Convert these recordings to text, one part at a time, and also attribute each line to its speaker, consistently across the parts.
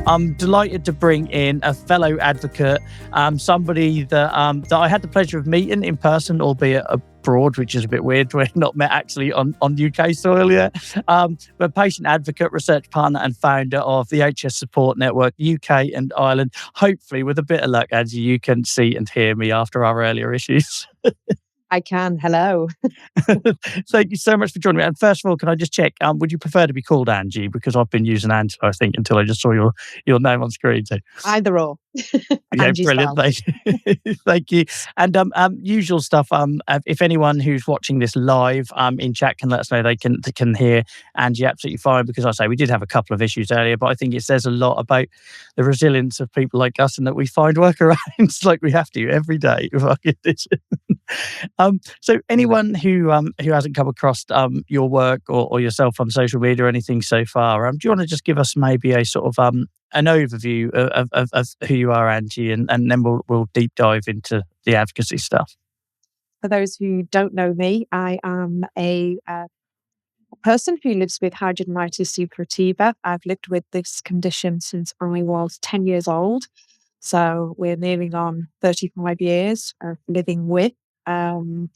Speaker 1: I'm delighted to bring in a fellow advocate, somebody that I had the pleasure of meeting in person, albeit abroad, which is a bit weird. We're not met actually on UK soil yet. But patient advocate, research partner and founder of the HS Support Network UK and Ireland. Hopefully, with a bit of luck, Angie, you can see and hear me after our earlier issues.
Speaker 2: I can. Hello.
Speaker 1: Thank you so much for joining me. And first of all, can I just check, would you prefer to be called Angie? Because I've been using Angela, I think, until I just saw your name on screen. So.
Speaker 2: Either or.
Speaker 1: Okay, brilliant. Thank you. Thank you. And usual stuff. If anyone who's watching this live in chat can let us know, they can hear Angie absolutely fine. Because I say we did have a couple of issues earlier, but I think it says a lot about the resilience of people like us, and that we find workarounds like we have to every day with our condition. So anyone who hasn't come across your work or yourself on social media or anything so far, do you want to just give us maybe a sort of an overview of who you are, Angie, and then we'll deep dive into the advocacy stuff.
Speaker 2: For those who don't know me, I am a person who lives with hidradenitis suppurativa. I've lived with this condition since I was 10 years old. So we're nearing on 35 years of living with. And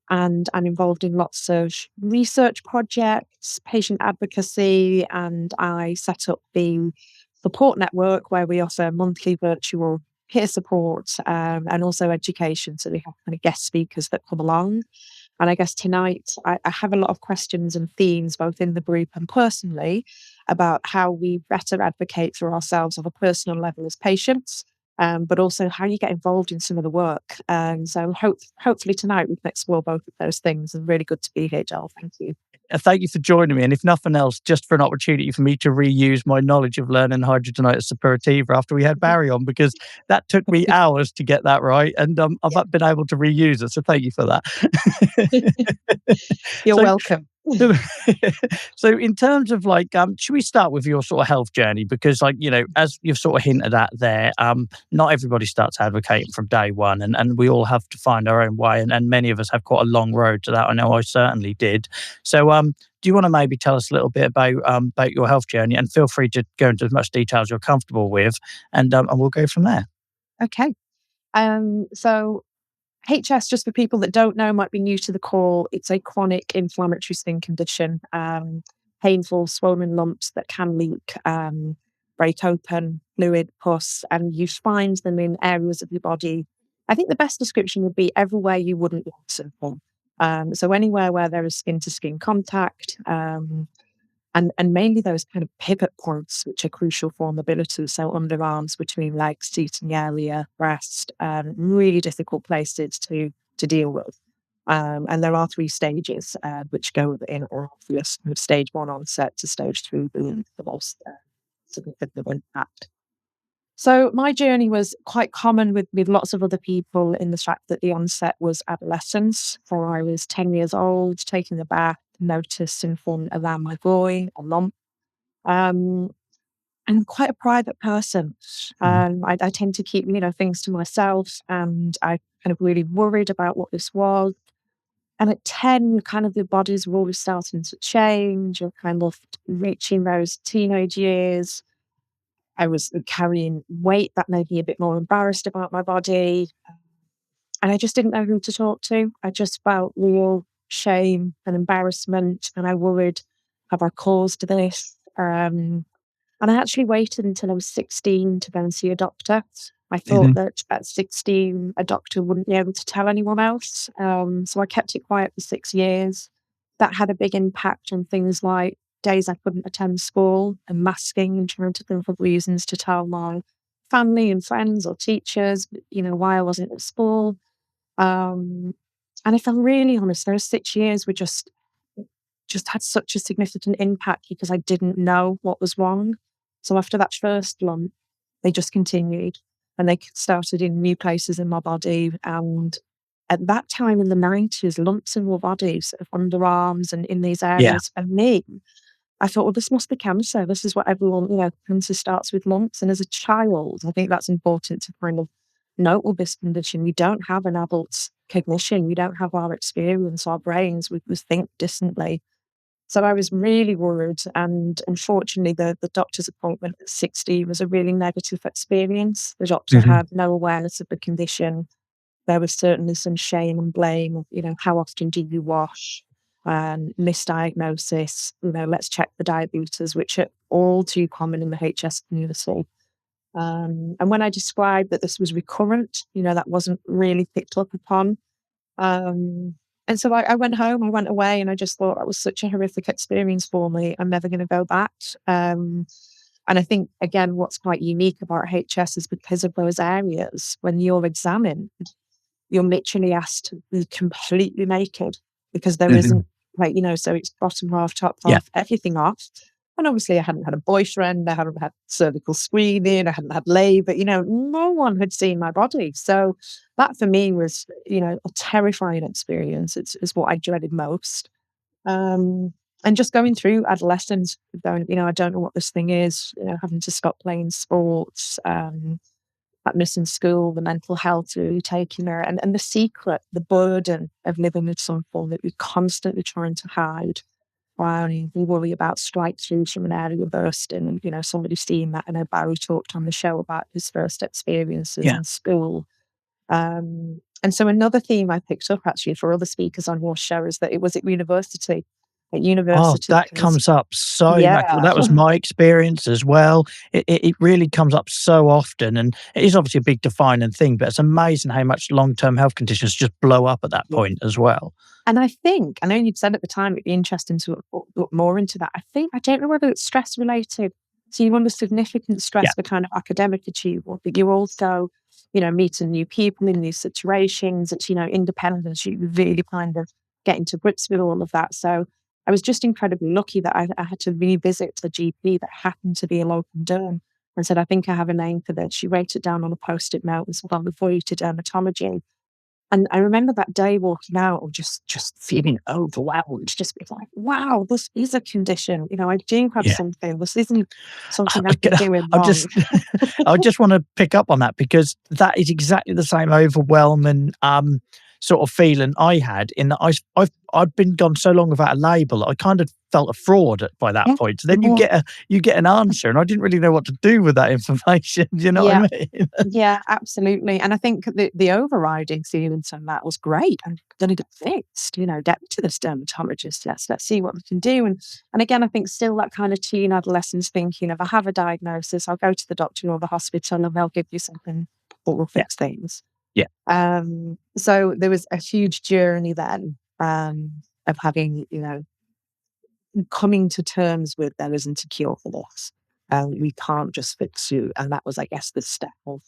Speaker 2: I'm involved in lots of research projects, patient advocacy, and I set up the support network where we offer monthly virtual peer support and also education. So we have kind of guest speakers that come along. And I guess tonight I have a lot of questions and themes, both in the group and personally, about how we better advocate for ourselves on a personal level as patients, but also how you get involved in some of the work. And so hopefully tonight we can explore both of those things. And really good to be here, Joel. Thank you.
Speaker 1: Thank you for joining me. And if nothing else, just for an opportunity for me to reuse my knowledge of learning hidradenitis suppurativa after we had Barry on, because that took me hours to get that right. And I've been able to reuse it. So thank you for that.
Speaker 2: You're welcome.
Speaker 1: So in terms of should we start with your sort of health journey? Because as you've sort of hinted at there, not everybody starts advocating from day one, and we all have to find our own way. And many of us have quite a long road to that. I know I certainly did. So do you want to maybe tell us a little bit about your health journey, and feel free to go into as much detail as you're comfortable with, and we'll go from there.
Speaker 2: Okay. So HS, just for people that don't know, might be new to the call. It's a chronic inflammatory skin condition, painful swollen lumps that can leak, break open, fluid, pus, and you find them in areas of your body. I think the best description would be everywhere you wouldn't want them. So anywhere where there is skin-to-skin contact, and mainly those kind of pivot points, which are crucial for mobility. So underarms, between legs, seating area, breast, really difficult places to deal with. And there are 3 stages, which go in order, from stage 1 onset to stage 3 being the most significant impact. So my journey was quite common with lots of other people, in the fact that the onset was adolescence. So I was 10 years old, taking a bath, noticed in front around my groin a lump. I'm quite a private person. I tend to keep things to myself, and I kind of really worried about what this was. And at 10, kind of the bodies were always starting to change. You're kind of reaching those teenage years. I was carrying weight that made me a bit more embarrassed about my body. And I just didn't know who to talk to. I just felt real shame and embarrassment. And I worried, have I caused this? And I actually waited until I was 16 to go and see a doctor. I thought that at 16, a doctor wouldn't be able to tell anyone else. So I kept it quiet for 6 years. That had a big impact on things like days I couldn't attend school, and masking and trying to think of reasons to tell my family and friends or teachers, why I wasn't at school. And if I'm really honest, those 6 years were just had such a significant impact because I didn't know what was wrong. So after that first lump, they just continued, and they started in new places in my body. And at that time in the 90s, lumps in our bodies, of underarms and in these areas, for me, I thought, well, this must be cancer. This is what everyone, cancer starts with lumps. And as a child, I think that's important to kind of note with this condition. We don't have an adult's cognition. We don't have our experience, our brains. We think distantly. So I was really worried, and unfortunately, the doctor's appointment at 60 was a really negative experience. The doctor
Speaker 1: Mhm.
Speaker 2: had no awareness of the condition. There was certainly some shame and blame of, how often do you wash? Misdiagnosis, let's check the diabetes, which are all too common in the HS community. And when I described that this was recurrent, that wasn't really picked up upon. Um, and so I went home, I went away, and I just thought that was such a horrific experience for me. I'm never going to go back. And I think, again, what's quite unique about HS is because of those areas, when you're examined, you're literally asked to be completely naked because there
Speaker 1: Mhm.
Speaker 2: isn't, so it's bottom half, top
Speaker 1: Yeah.
Speaker 2: half, everything off. And obviously, I hadn't had a boyfriend, I hadn't had cervical screening, I hadn't had labour, no one had seen my body. So that for me was, a terrifying experience. It's what I dreaded most. And just going through adolescence, going, I don't know what this thing is, having to stop playing sports, that missing school, the mental health really taking her, and the secret, the burden of living with something that we're constantly trying to hide. Wow, we worry about strike throughs from an area bursting, and somebody seeing that. I know Barry talked on the show about his first experiences
Speaker 1: Yeah.
Speaker 2: in school. And so another theme I picked up actually for other speakers on your show is that it was at university. At
Speaker 1: Oh,
Speaker 2: university,
Speaker 1: that
Speaker 2: because
Speaker 1: comes up so much. Well,
Speaker 2: yeah,
Speaker 1: that was my experience as well. It really comes up so often, and it is obviously a big defining thing, but it's amazing how much long-term health conditions just blow up at that
Speaker 2: yeah.
Speaker 1: point as well.
Speaker 2: And I know you'd said at the time it'd be interesting to look more into that. I don't know whether it's stress related. So you're under significant
Speaker 1: Yeah.
Speaker 2: stress for kind of academic achievement, but you're also, meeting new people in new situations. It's, independence. You really kind of getting to grips with all of that. So I was just incredibly lucky that I had to revisit the GP that happened to be a local derm and said, I think I have a name for this. She wrote it down on a post-it note and said, I'll refer you to dermatology. And I remember that day walking out or just feeling overwhelmed, just being like, wow, this is a condition. I do have
Speaker 1: Yeah.
Speaker 2: something. This isn't
Speaker 1: I
Speaker 2: something
Speaker 1: I
Speaker 2: I've been doing
Speaker 1: I
Speaker 2: wrong.
Speaker 1: just I just wanna pick up on that because that is exactly the same overwhelming, sort of feeling I had in that I've been gone so long without a label, I kind of felt a fraud by that
Speaker 2: Yeah.
Speaker 1: point. So then
Speaker 2: Yeah.
Speaker 1: you get an answer, and I didn't really know what to do with that information. Do you know what
Speaker 2: Yeah.
Speaker 1: I mean?
Speaker 2: Yeah, absolutely. And I think the overriding feelings on that was great. I'm gonna get fixed, get me to this dermatologist. Let's see what we can do. And again, I think still that kind of teen adolescence thinking if I have a diagnosis, I'll go to the doctor or the hospital and they'll give you something that will
Speaker 1: Yeah.
Speaker 2: fix things.
Speaker 1: Yeah.
Speaker 2: So there was a huge journey then, of having, coming to terms with there isn't a cure for this. We can't just fix you. And that was, I guess, the step of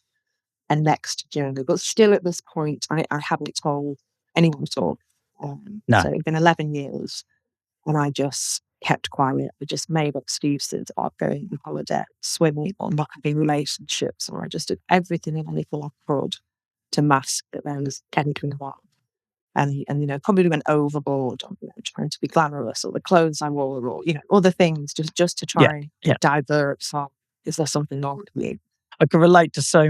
Speaker 2: a next journey. But still at this point, I hadn't told anyone at all.
Speaker 1: No.
Speaker 2: So it'd been 11 years and I just kept quiet. I just made excuses of going on holiday, swimming, or not having relationships, or I just did everything and anything I could to mask that there was anything wrong. And probably went overboard on trying to be glamorous or the clothes I wore or other things just to
Speaker 1: Yeah.
Speaker 2: try and
Speaker 1: Yeah.
Speaker 2: divert from is there something wrong with me?
Speaker 1: I can relate to so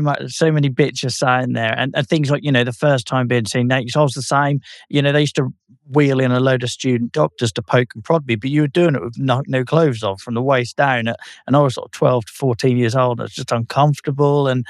Speaker 1: many bits you're saying there, and things like the first time being seen naked. I was the same. They used to wheel in a load of student doctors to poke and prod me, but you were doing it with no clothes on from the waist down, and I was sort of 12 to 14 years old. And it's just uncomfortable, and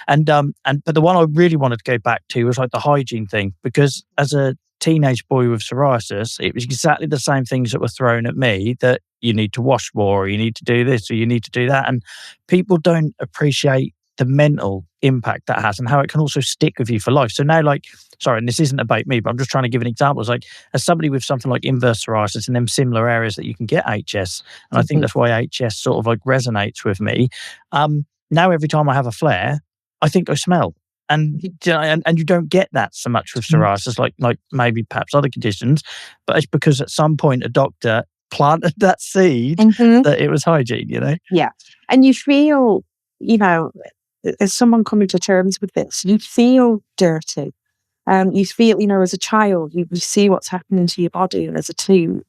Speaker 1: but the one I really wanted to go back to was like the hygiene thing because as a teenage boy with psoriasis, it was exactly the same things that were thrown at me that you need to wash more, or you need to do this, or you need to do that, and people don't appreciate the mental impact that has and how it can also stick with you for life. So now, like, sorry, and this isn't about me, but I'm just trying to give an example. It's like, as somebody with something like inverse psoriasis and them similar areas that you can get HS, and I think
Speaker 2: Mhm.
Speaker 1: that's why HS sort of like resonates with me. Now, every time I have a flare, I think I smell. And you don't get that so much with psoriasis, like maybe perhaps other conditions, but it's because at some point a doctor planted that seed
Speaker 2: Mhm.
Speaker 1: that it was hygiene.
Speaker 2: Yeah. And you feel, you know, as someone coming to terms with this, you feel dirty. You feel, as a child, you see what's happening to your body and as a teen,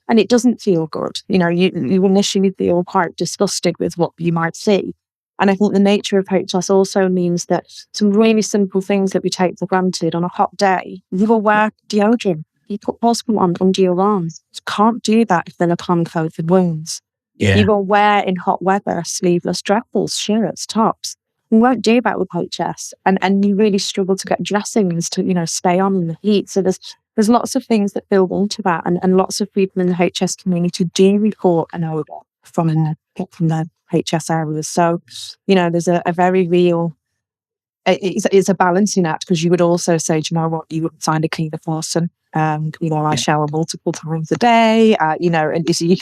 Speaker 2: and it doesn't feel good. You initially feel quite disgusted with what you might see. And I think the nature of HS also means that some really simple things that we take for granted on a hot day, you will wear deodorant. you put possible on under your arms. You can't do that if they're upon COVID wounds.
Speaker 1: Yeah.
Speaker 2: You will wear in hot weather sleeveless dresses, shirts, tops. You won't do that with HS, and you really struggle to get dressings to stay on in the heat. So there's lots of things that build into that, and lots of people in the HS community do report an odour from the HS areas. So there's a very real. It's a balancing act, because you would also say, do you know what, you wouldn't find a cleaner person. I shower multiple times a day, and you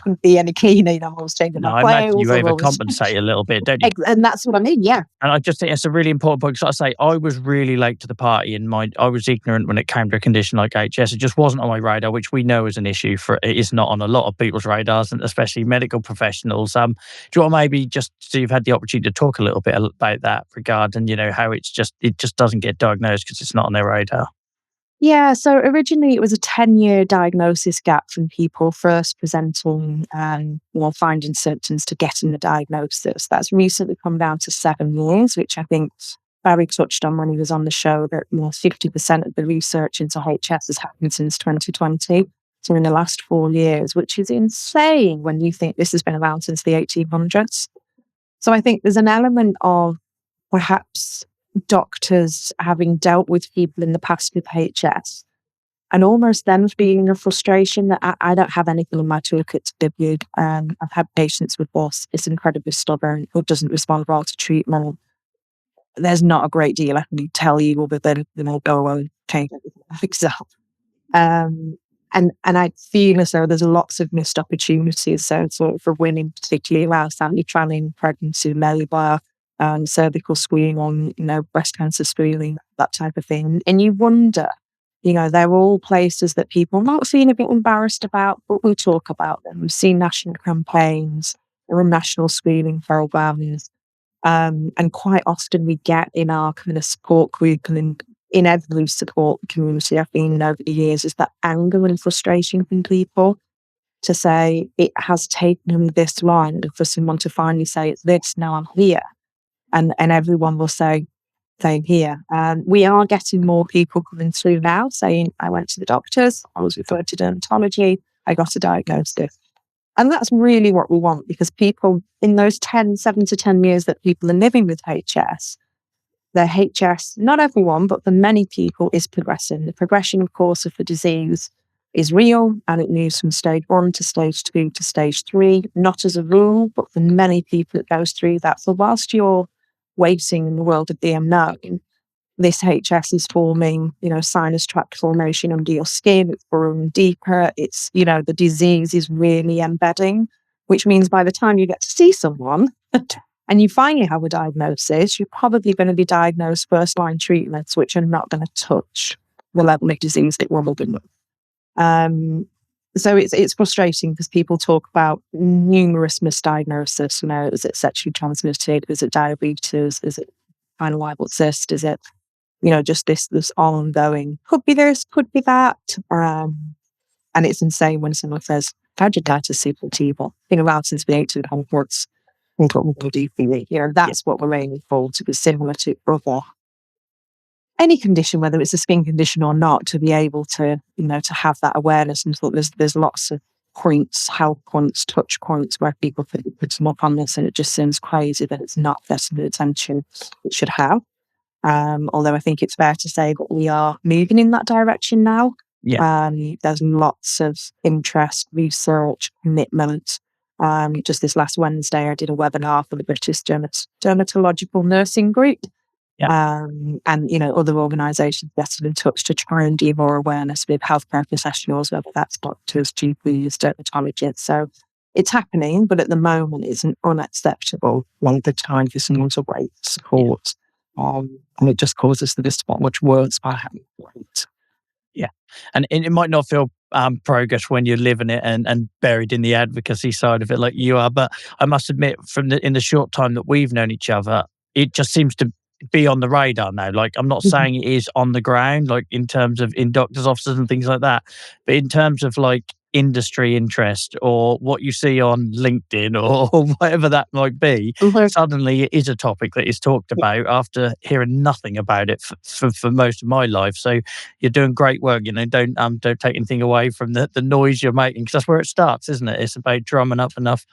Speaker 2: couldn't be any cleaner. I was changing my clothes.
Speaker 1: I imagine you overcompensate a little bit, don't you?
Speaker 2: And that's what I mean, yeah.
Speaker 1: And I just think it's a really important point, because I say I was really late to the party, and I was ignorant when it came to a condition like HS. It just wasn't on my radar, which we know is an issue. It is not on a lot of people's radars, and especially medical professionals. Do you want to maybe just, so you've had the opportunity to talk a little bit about that regard, and how it just doesn't get diagnosed because it's not on their radar?
Speaker 2: Yeah, so originally it was a 10-year diagnosis gap from people first presenting finding symptoms to getting the diagnosis. That's recently come down to 7 years, which I think Barry touched on when he was on the show, that 50% of the research into HS has happened since 2020. So in the last 4 years, which is insane when you think this has been around since the 1800s. So I think there's an element of perhaps doctors having dealt with people in the past with HS, and almost them being a frustration that I don't have anything in my toolkit to give you. I've had patients with boss, it's incredibly stubborn, who doesn't respond well to treatment. There's not a great deal I can tell you, other than they'll go away and change everything. And I feel as though there's lots of missed opportunities. So sort of for women, particularly around family pregnancy, labor, cervical screening, breast cancer screening, that type of thing. And you wonder, they're all places that people might feel a bit embarrassed about, but we talk about them. We've seen national campaigns or national screening programs. And quite often we get in our kind of support group and in every support community I've been in over the years, is that anger and frustration from people to say it has taken them this long for someone to finally say it's this, now I'm here. And everyone will say, same here. We are getting more people coming through now saying, I went to the doctors, I was referred to dermatology, I got a diagnosis. And that's really what we want, because people in those 7 to 10 years that people are living with HS, their HS, not everyone, but for many people, is progressing. The progression, of course, of the disease is real, and it moves from stage 1 to stage 2 to stage 3, not as a rule, but for many people it goes through that. So whilst you're waiting in the world of the unknown, this HS is forming, sinus tract formation under your skin, it's growing deeper, it's, the disease is really embedding, which means by the time you get to see someone and you finally have a diagnosis, you're probably going to be diagnosed first-line treatments, which are not going to touch the level of disease that we're living with. So it's frustrating, because people talk about numerous misdiagnoses. Is it sexually transmitted? Is it diabetes? Is it spinal libel cyst? Is it, just this ongoing, could be this, could be that. And it's insane when someone says, hidradenitis suppurativa, been around since the 1800s. That's what we're aiming for, to be similar to other any condition, whether it's a skin condition or not, to be able to, to have that awareness. And so there's lots of points, health points, touch points, where people put them up on this, and it just seems crazy that it's not getting the attention it should have. Although I think it's fair to say that we are moving in that direction now.
Speaker 1: Yeah.
Speaker 2: There's lots of interest, research, commitment. Just this last Wednesday, I did a webinar for the British Dermatological Nursing Group.
Speaker 1: Yeah.
Speaker 2: And other organisations getting in touch to try and do more awareness with healthcare professionals, whether that's doctors, GPs, dermatologists. So it's happening, but at the moment it's an unacceptable length of time for someone to wait for support. And it just causes the spot much worse by having to wait.
Speaker 1: Yeah. And it might not feel progress when you're living it and buried in the advocacy side of it like you are, but I must admit, in the short time that we've known each other, it just seems to be on the radar now. Like, I'm not saying it is on the ground, like in terms of in doctors' offices and things like that, but in terms of like industry interest or what you see on LinkedIn or whatever that might be,
Speaker 2: Mhm.
Speaker 1: suddenly it is a topic that is talked about after hearing nothing about it for most of my life. So you're doing great work. Don't take anything away from the noise you're making, because that's where it starts, isn't it? It's about drumming up enough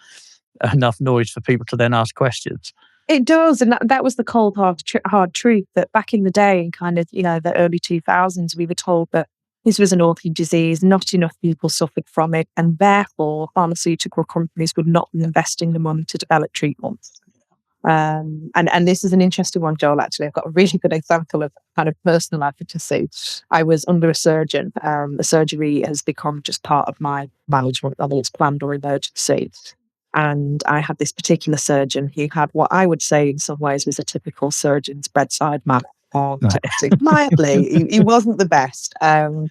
Speaker 1: noise for people to then ask questions.
Speaker 2: It does, and that was the cold hard truth, that back in the day, in kind of the early 2000s, we were told that this was an orphan disease, not enough people suffered from it, and therefore pharmaceutical companies would not be investing the money to develop treatments. And this is an interesting one, Joel. Actually, I've got a really good example of kind of personal advocacy. I was under a surgeon. The surgery has become just part of my management, whether it's planned or emergency. And I had this particular surgeon who had what I would say in some ways was a typical surgeon's bedside manner. To put it mildly, he wasn't the best. And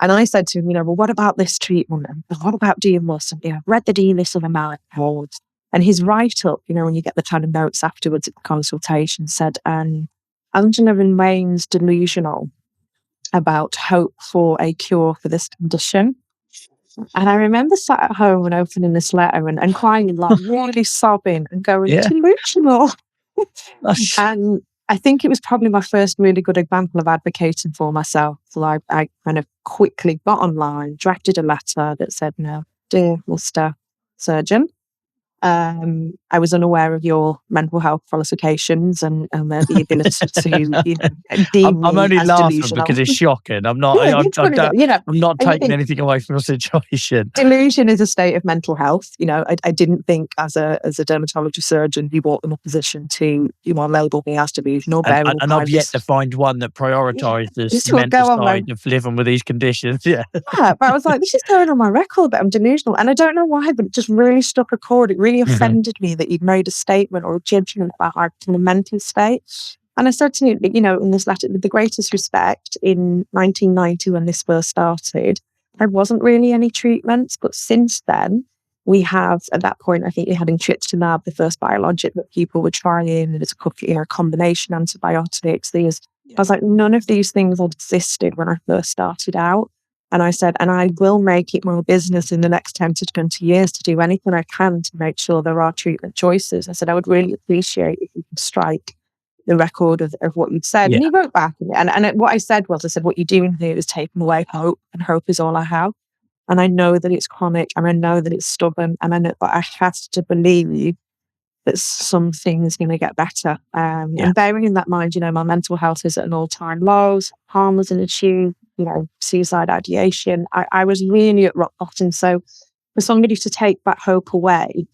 Speaker 2: I said to him, well, what about this treatment? And what about doing this? And I've read the D-list of America. And his write-up, when you get the kind of notes afterwards at the consultation, said, Angela remains delusional about hope for a cure for this condition. And I remember sat at home and opening this letter and crying, like really sobbing and going,
Speaker 1: Yeah.
Speaker 2: delusional. And I think it was probably my first really good example of advocating for myself. So I kind of quickly got online, drafted a letter that said, dear Mr. Surgeon, I was unaware of your mental health qualifications and the ability to deem
Speaker 1: I'm
Speaker 2: me
Speaker 1: only
Speaker 2: as
Speaker 1: laughing
Speaker 2: delusional.
Speaker 1: because it's shocking. I'm not.
Speaker 2: Yeah,
Speaker 1: I'm not taking anything away from your situation.
Speaker 2: Delusion is a state of mental health. I didn't think as a dermatology surgeon you ought in a position to label me as delusional.
Speaker 1: And I've yet to find one that prioritises the mental side of living with these conditions. Yeah.
Speaker 2: Yeah, but I was like, this is going on my record that I'm delusional. And I don't know why, but it just really struck a chord. It really offended me that you'd made a statement or a judgment about our mental state. And I said to you, in this letter, with the greatest respect, in 1990 when this first started, there wasn't really any treatments. But since then, we have, at that point, I think we had intriximab, the first biologic that people were trying, and there's a combination antibiotics. I was like, none of these things had existed when I first started out. And I said, and I will make it my business in the next 10 to 20 years to do anything I can to make sure there are treatment choices. I said, I would really appreciate if you could strike the record of what you'd said. Yeah. And he wrote back. And what I said, what you're doing here is taking away hope, and hope is all I have. And I know that it's chronic, and I know that it's stubborn, and I know that I have to believe that something's going to get better. And bearing in that mind, my mental health is at an all-time low. Harm was an issue, suicide ideation. I was really at rock bottom. So for somebody to take that hope away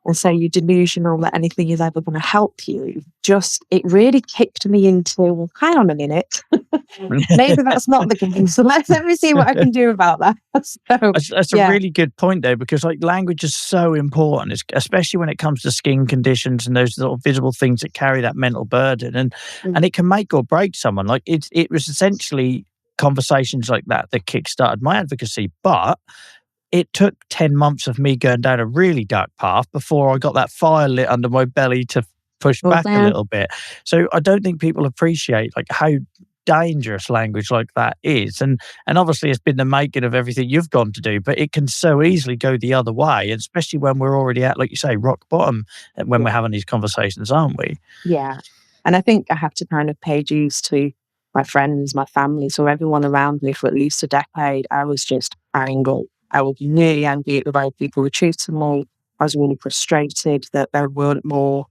Speaker 2: and say you're delusional, that anything is ever going to help you, it really kicked me into, well, hang on a minute. Maybe that's not the case. So let me see what I can do about that.
Speaker 1: That's a really good point, though, because language is so important, especially when it comes to skin conditions and those sort of visible things that carry that mental burden, and it can make or break someone. It was essentially conversations like that kickstarted my advocacy, but it took 10 months of me going down a really dark path before I got that fire lit under my belly to push back a little bit. So I don't think people appreciate how dangerous language like that is, and obviously it's been the making of everything you've gone to do, but it can so easily go the other way, especially when we're already at, like you say, rock bottom when we're having these conversations, aren't we?
Speaker 2: Yeah. And I think I have to kind of pay dues to my friends, my family, so everyone around me for at least a decade. I was just angry. I was really angry at the way people were treating me. I was really frustrated that there weren't more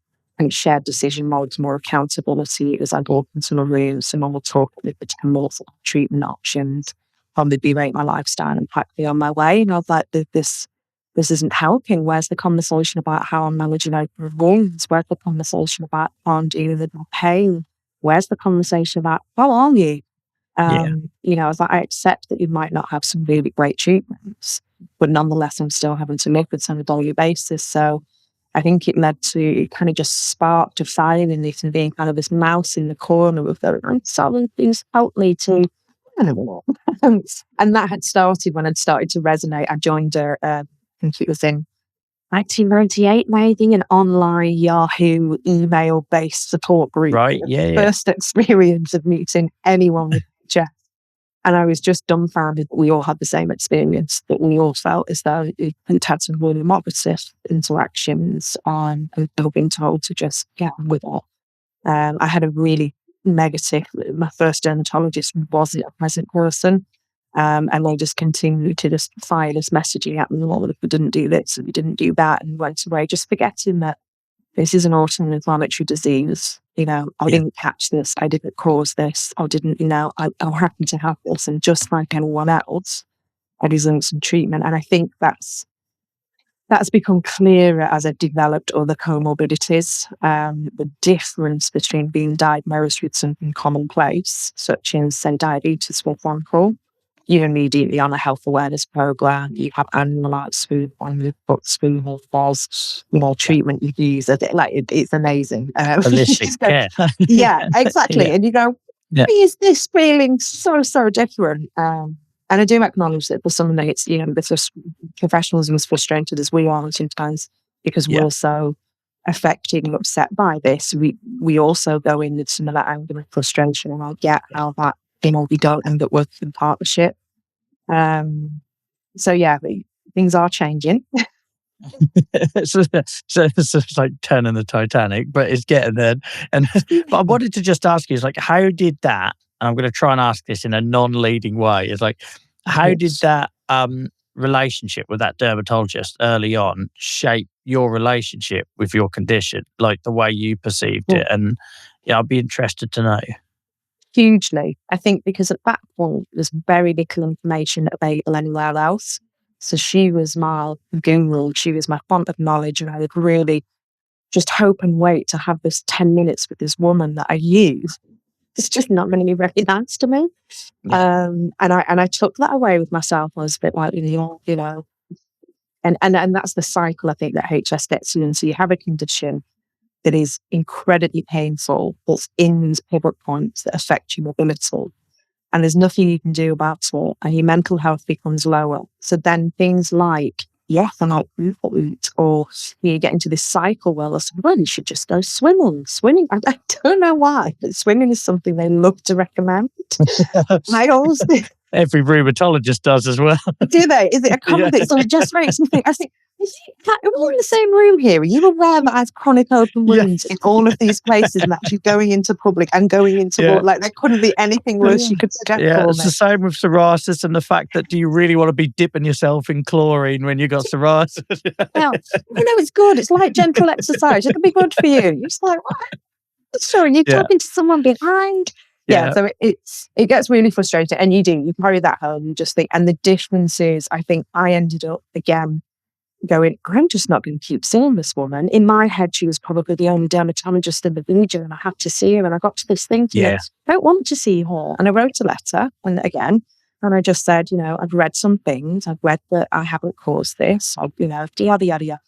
Speaker 2: shared decision modes, more accountability. As I'd walk into a room, someone will talk with the 10 more treatment options, probably berate my lifestyle and pack me on my way. And I was like, this isn't helping. Where's the conversation about how I'm managing open wounds? Where's the conversation about how I'm dealing with my pain? Where's the conversation about how are you? I was like, I accept that you might not have some really great treatments, but nonetheless, I'm still having to live with some on a daily basis. So I think it led to, it kind of just sparked a fire in this and being kind of this mouse in the corner of I'm solving things totally to, I don't know. And that had started when I'd started to resonate. I joined I think it was in 1998, maybe, an online Yahoo email-based support group.
Speaker 1: Right, yeah.
Speaker 2: First experience of meeting anyone with HS. And I was just dumbfounded that we all had the same experience, that we all felt as though it had some really opposite interactions and we were being told to just get on with it. I had a really negative, my first dermatologist wasn't a pleasant person. And they just continued to just fire this messaging at me, well, if we didn't do this, and we didn't do that, and went away, just forgetting that this is an autoimmune inflammatory disease. I didn't catch this, I didn't cause this, I didn't, I happen to have this, and just like anyone else, I deserve some treatment. And I think that's become clearer as I've developed other comorbidities. The difference between being diagnosed with something commonplace, such as, say, diabetes, for example, you're immediately on a health awareness program. You have annualized food on your books, spoon or falls, more treatment you use. It's amazing.
Speaker 1: Holistic care.
Speaker 2: Yeah, exactly. And why is this feeling so different? And I do acknowledge that for some days, the professionals are as frustrated as we are sometimes because we're so affected and upset by this. We also go in with some of that anger and frustration, and I'll get how that we don't end up working in partnership. So things are changing.
Speaker 1: so it's like turning the Titanic, but it's getting there. And but I wanted to just ask you, how did that? And I'm going to try and ask this in a non-leading way. It's how did that relationship with that dermatologist early on shape your relationship with your condition, like the way you perceived it? And I'd be interested to know.
Speaker 2: Hugely. I think because at that point, there's very little information available anywhere else. So she was my guru, she was my font of knowledge, and I would really just hope and wait to have this 10 minutes with this woman that I use. It's just not going to be very nice to me. And I took that away with myself. I was a bit like, and that's the cycle I think that HS gets in. So you have a condition that is incredibly painful, that's in pivot points that affect your mobility. And there's nothing you can do about it. And your mental health becomes lower. So then things like, I'm not eat, or you get into this cycle where you should just go swimming. Swimming, I don't know why, but swimming is something they love to recommend. I always do.
Speaker 1: Every rheumatologist does as well.
Speaker 2: Do they? Is it a common thing? So it just makes me think, we're all in the same room here. Are you aware that I have chronic open wounds in all of these places and actually going into public and going into water? There couldn't be anything worse you could suggest for me.
Speaker 1: It's the same with psoriasis and the fact that do you really want to be dipping yourself in chlorine when you got psoriasis?
Speaker 2: No, it's good. It's like gentle exercise. It can be good for you. You're just like, what? Sorry, you're talking to someone behind. So it gets really frustrating, and you carry that home and just think. And the difference is, I think I ended up again going, I'm just not going to keep seeing this woman. In my head, she was probably the only dermatologist in the region, and I had to see her. And I got to this thing, I don't want to see her. And I wrote a letter, and I just said, I've read some things. I've read that I haven't caused this. Yada yada.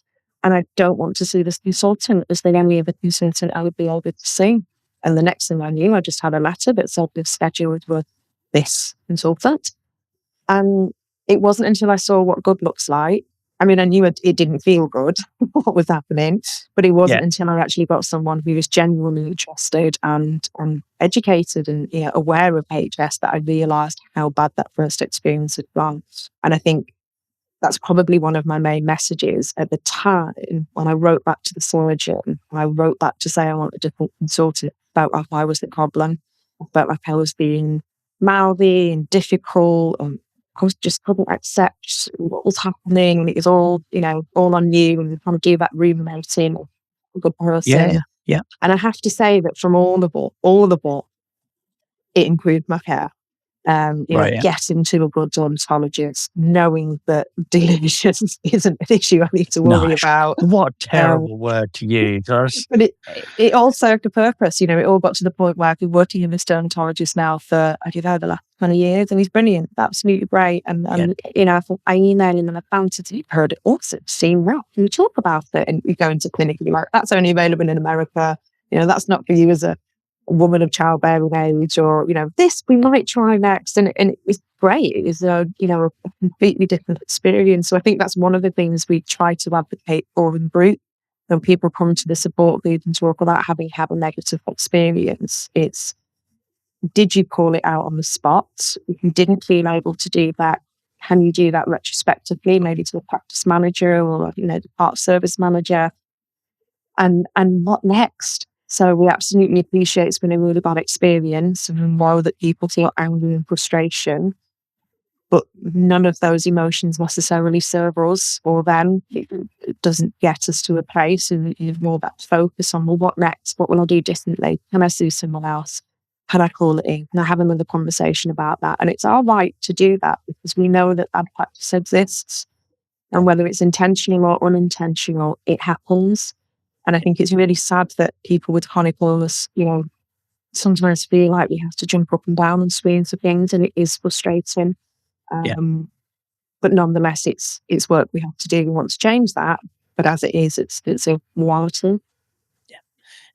Speaker 2: And I don't want to see this consultant as the only other consultant I would be able to see. And the next thing I knew, I just had a letter that said we've scheduled with this consultant. And it wasn't until I saw what good looks like. I mean, I knew it didn't feel good, what was happening, but it wasn't until I actually got someone who was genuinely interested and educated and aware of HS that I realised how bad that first experience had gone. And I think that's probably one of my main messages at the time when I wrote back to the surgeon. I wrote back to say I wanted a different consultant about why was the problem. I felt like I was being mouthy and difficult, and I just couldn't accept what was happening. And it was all, all on you, and trying to do that ruminating of a good person.
Speaker 1: Yeah.
Speaker 2: And I have to say that from all the book, it improved my care. Getting to a good dermatologist, knowing that delusions isn't an issue I need to worry about.
Speaker 1: What a terrible word to use.
Speaker 2: But it all served a purpose. It all got to the point where I've been working with this dermatologist now for, the last 20 years, and he's brilliant, absolutely great. And I emailed him and I fancied it, heard it awesome, seen well, can we talk about it? And we go into clinic and be like, that's only available in America. That's not for you as a woman of childbearing age, or this we might try next, and it was great. It was a completely different experience. So I think that's one of the things we try to advocate for in group. When people come to the support group and talk about having had a negative experience, it's did you call it out on the spot? If you didn't feel able to do that, can you do that retrospectively, maybe to a practice manager or, the part service manager? And what next? So we absolutely appreciate it's been a really bad experience, and we know that people feel anger and frustration, but none of those emotions necessarily serve us or them. It doesn't get us to a place, and you've more that focus on, well, what next? What will I do differently? Can I sue someone else? Can I call it in? Can I have another conversation about that? And it's our right to do that because we know that bad practice exists. And whether it's intentional or unintentional, it happens. And I think it's really sad that people with chronic illness, sometimes feel like we have to jump up and down and swing for things, and it is frustrating. But nonetheless, it's work we have to do. We want to change that, but as it is, it's a reality.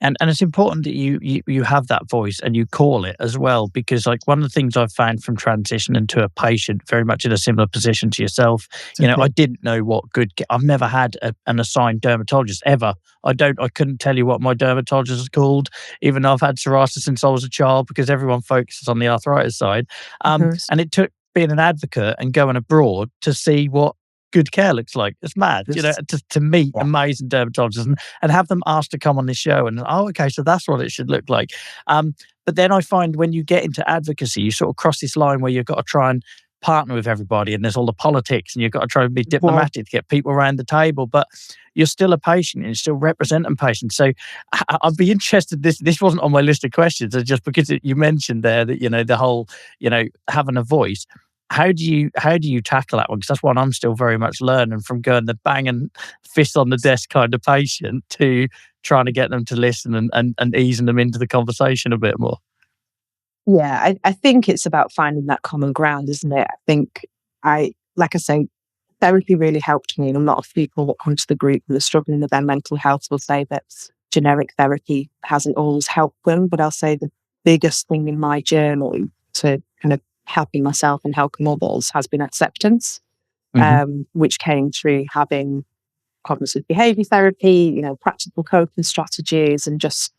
Speaker 1: And it's important that you have that voice and you call it as well, because like one of the things I've found from transitioning to a patient very much in a similar position to yourself, I didn't know what I've never had an assigned dermatologist ever. I couldn't tell you what my dermatologist is called, even though I've had psoriasis since I was a child, because everyone focuses on the arthritis side. And it took being an advocate and going abroad to see what good care looks like. It's mad, to meet amazing dermatologists and have them asked to come on this show and, okay, so that's what it should look like. But then I find when you get into advocacy, you sort of cross this line where you've got to try and partner with everybody, and there's all the politics, and you've got to try and be diplomatic to get people around the table, but you're still a patient and you're still representing patients. So I'd be interested, this wasn't on my list of questions, just because you mentioned there that, the whole, having a voice. How do you tackle that one? Because that's one I'm still very much learning, from going the banging fist on the desk kind of patient to trying to get them to listen and easing them into the conversation a bit more.
Speaker 2: Yeah, I think it's about finding that common ground, isn't it? I think like I say, therapy really helped me. And a lot of people that come to the group that are struggling with their mental health will say that generic therapy hasn't always helped them. But I'll say the biggest thing in my journey to kind of helping myself and helping others has been acceptance, which came through having cognitive behavior therapy, practical coping strategies, and just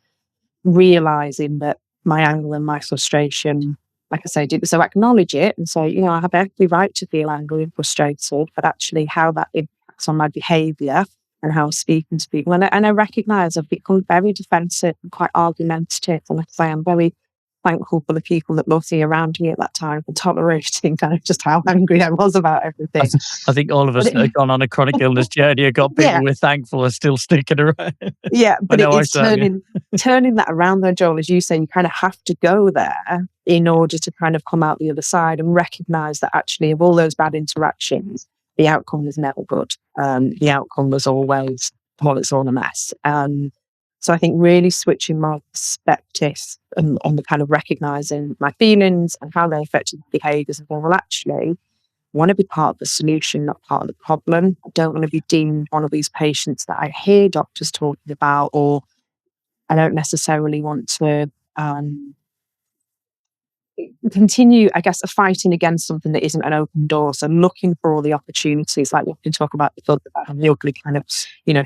Speaker 2: realizing that my anger and my frustration, like I say, so acknowledge it and say, I have every right to feel angry and frustrated, but actually how that impacts on my behavior and how I'm speaking to people. And I recognize I've become very defensive and quite argumentative. And like I say, I'm very thankful for the people that loved me around me at that time for tolerating kind of just how angry I was about everything.
Speaker 1: I think all of us that have gone on a chronic illness journey have got people we're thankful are still sticking around.
Speaker 2: Yeah, but it is turning that around though, Joel, as you say, you kind of have to go there in order to kind of come out the other side and recognise that actually of all those bad interactions, the outcome was never good. The outcome was always, it's all a mess. So I think really switching my perspective on the kind of recognising my feelings and how they affected the behaviours, and going, well, actually, I want to be part of the solution, not part of the problem. I don't want to be deemed one of these patients that I hear doctors talking about, or I don't necessarily want to continue, I guess, fighting against something that isn't an open door. So looking for all the opportunities, like we can talk about the ugly kind of,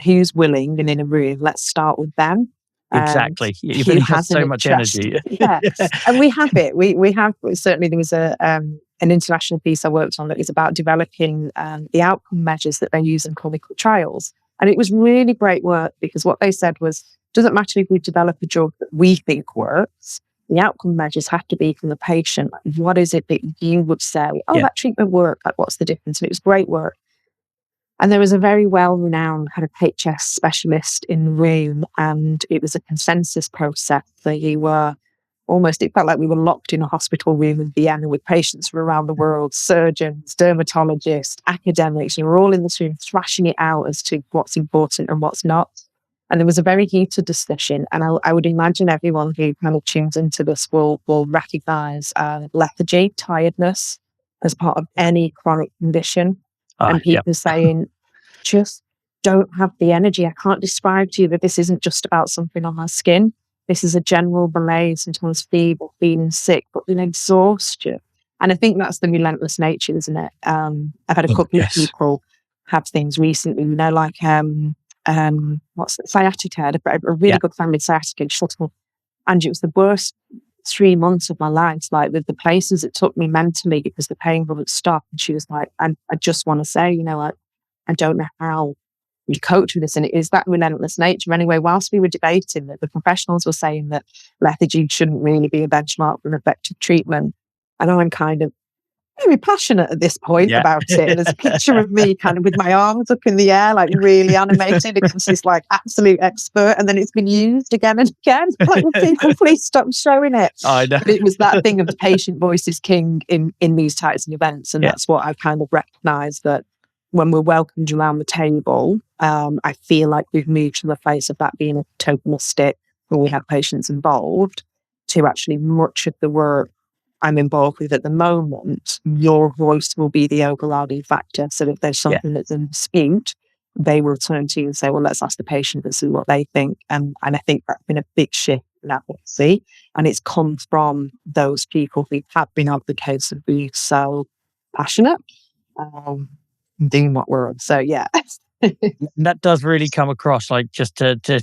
Speaker 2: who's willing and in a room, let's start with them.
Speaker 1: Exactly. You've only got so much energy.
Speaker 2: Yeah. And we have it. We have, certainly there was an international piece I worked on that was about developing the outcome measures that they use in clinical trials. And it was really great work, because what they said was, doesn't matter if we develop a drug that we think works, the outcome measures have to be from the patient. What is it that you would say, that treatment worked, like what's the difference? And it was great work. And there was a very well-renowned kind of HS specialist in the room, and it was a consensus process. So you were it felt like we were locked in a hospital room in Vienna with patients from around the world, surgeons, dermatologists, academics. You were all in this room thrashing it out as to what's important and what's not. And there was a very heated discussion. And I would imagine everyone who kind of tunes into this will recognise lethargy, tiredness as part of any chronic condition. And people saying, just don't have the energy. I can't describe to you that this isn't just about something on my skin. This is a general malaise, sometimes fever, feeling sick, but an exhaustion. And I think that's the relentless nature, isn't it? I've had a couple of people have things recently, like what's sciatica. A really good friend with sciatica, and it was the worst 3 months of my life, like with the places it took me mentally because the pain wouldn't stop. And she was like, I just want to say, like, I don't know how you coach with this. And it is that relentless nature. Anyway, whilst we were debating that, the professionals were saying that lethargy shouldn't really be a benchmark for an effective treatment. And I'm kind of very passionate at this point about it. And there's a picture of me kind of with my arms up in the air, like really animated against this like absolute expert. And then it's been used again and again. Like, people, please stop showing it.
Speaker 1: I know.
Speaker 2: But it was that thing of the patient voice is king in these types of events. And that's what I've kind of recognized, that when we're welcomed around the table, I feel like we've moved from the face of that being a tokenistic, when we have patients involved, to actually much of the work I'm involved with at the moment, your voice will be the overriding factor. So if there's something that's in dispute, they will turn to you and say, well, let's ask the patient and see what they think. And I think that's been a big shift in advocacy. And it's come from those people who have been advocates and be so passionate, doing what we're on. So, yeah.
Speaker 1: That does really come across, like, just to so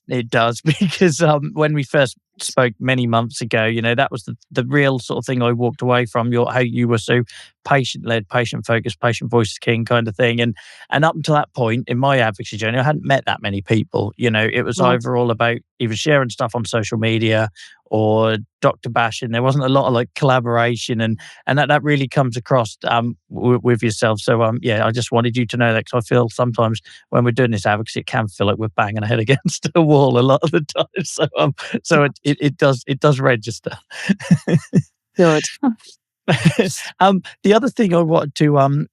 Speaker 1: it does because when we first spoke many months ago, that was the real sort of thing I walked away from, how you were so patient-led, patient-focused, patient voice is king kind of thing. And up until that point in my advocacy journey, I hadn't met that many people. It was either all about either sharing stuff on social media or doctor bashing. There wasn't a lot of like collaboration, and that really comes across with yourself. So I just wanted you to know that, because I feel sometimes when we're doing this advocacy, it can feel like we're banging our head against a wall a lot of the time. So it does register.
Speaker 2: Good.
Speaker 1: The other thing I wanted to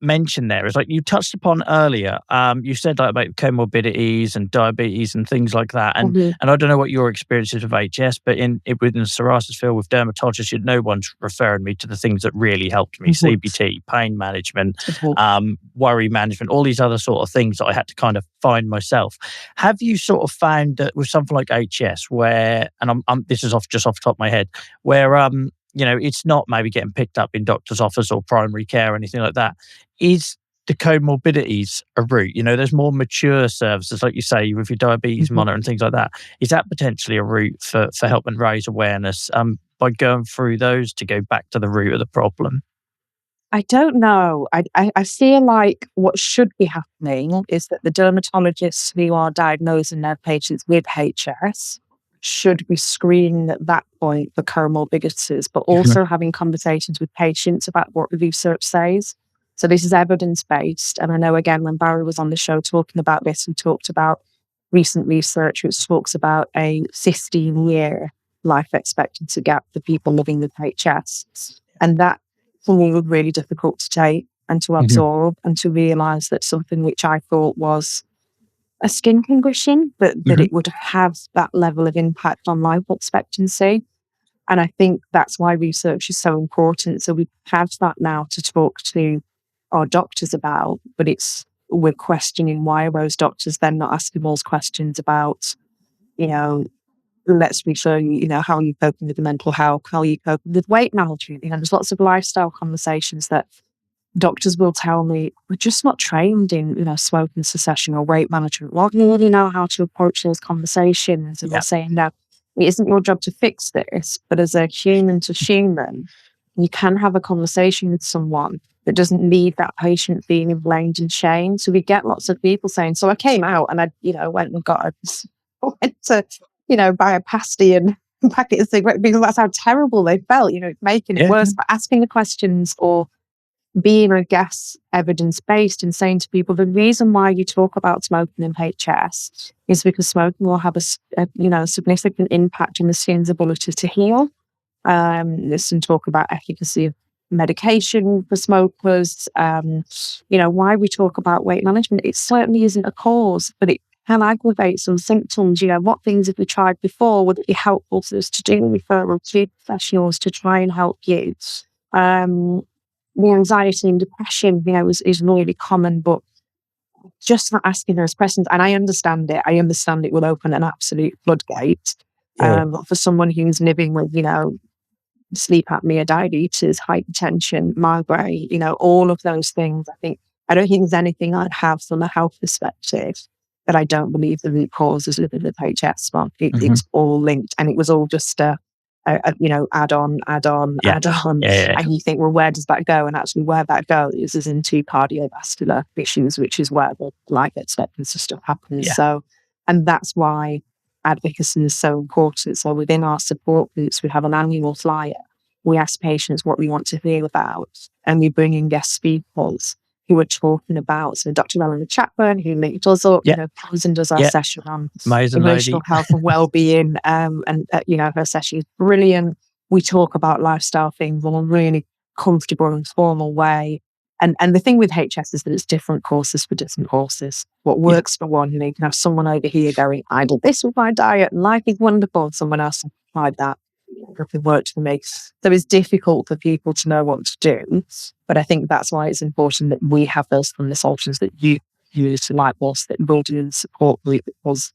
Speaker 1: mention there is, like you touched upon earlier, you said like about comorbidities and diabetes and things like that. And and I don't know what your experience is with HS, but within the psoriasis field with dermatologists, no one's referring me to the things that really helped me: CBT, pain management, worry management, all these other sort of things that I had to kind of find myself. Have you sort of found that with something like HS, where, and this is just off the top of my head, where it's not maybe getting picked up in doctor's office or primary care or anything like that, is the comorbidities a route? There's more mature services, like you say, with your diabetes monitor and things like that. Is that potentially a route for helping raise awareness by going through those to go back to the root of the problem?
Speaker 2: I don't know. I feel like what should be happening is that the dermatologists who are diagnosing their patients with HS should be screening at that point for comorbidities, but also having conversations with patients about what the research says. So this is evidence-based. And I know, again, when Barry was on the show talking about this, we talked about recent research which talks about a 15-year life expectancy gap for people living with HS. And that, for me, was really difficult to take and to absorb and to realise that something which I thought was a skin condition, but that it would have that level of impact on life expectancy. And I think that's why research is so important. So we have that now to talk to our doctors about, but we're questioning, why are those doctors then not asking those questions about, let's refer you, how are you coping with the mental health? How are you coping with weight management? There's lots of lifestyle conversations that doctors will tell me, we're just not trained in, smoking cessation or weight management. We don't really know how to approach those conversations. And they're saying, no, it isn't your job to fix this, but as a human to human, you can have a conversation with someone that doesn't leave that patient feeling blamed and shame. So we get lots of people saying, so I came out and I, went and went to, buy a pasty and packet of cigarettes, because that's how terrible they felt, making it worse. But asking the questions or being, I guess, evidence-based and saying to people, the reason why you talk about smoking in HS is because smoking will have a significant impact on the skin's ability to heal. Listen, talk about efficacy of medication for smokers. Why we talk about weight management, it certainly isn't a cause, but it can aggravate some symptoms. What things have we tried before? Would it be helpful for us to do referral to professionals to try and help you? The anxiety and depression, is really common, but just not asking those questions. And I understand it. I understand it will open an absolute floodgate. For someone who's living with, sleep apnea, diabetes, hypertension, migraine, all of those things, I don't think there's anything I'd have from a health perspective But I don't believe the root cause is living with HS. Well,
Speaker 1: Hmm.
Speaker 2: it's all linked, and it was all just add on,
Speaker 1: Yeah. Yeah.
Speaker 2: and you think, well, where does that go? And actually, where that goes is into cardiovascular issues, which is where the life expectancy stuff happens.
Speaker 1: Yeah.
Speaker 2: So, and that's why advocacy is so important. So, within our support groups, we have an annual flyer. We ask patients what we want to hear about, and we bring in guest speakers who are talking about. So Dr. Eleanor Chapman, who does up,
Speaker 1: Yeah.
Speaker 2: comes and does our
Speaker 1: Yeah.
Speaker 2: session on
Speaker 1: Amazing
Speaker 2: emotional
Speaker 1: lady.
Speaker 2: health and well-being. Her session is brilliant. We talk about lifestyle things in a really comfortable and formal way. And the thing with HS is that it's different courses for different horses. What works for one, you can have someone over here going, I did this with my diet and life is wonderful. And someone else tried that. It worked for me. So it's difficult for people to know what to do. But I think that's why it's important that we have those consultations that you use, like us, that will do the support group, because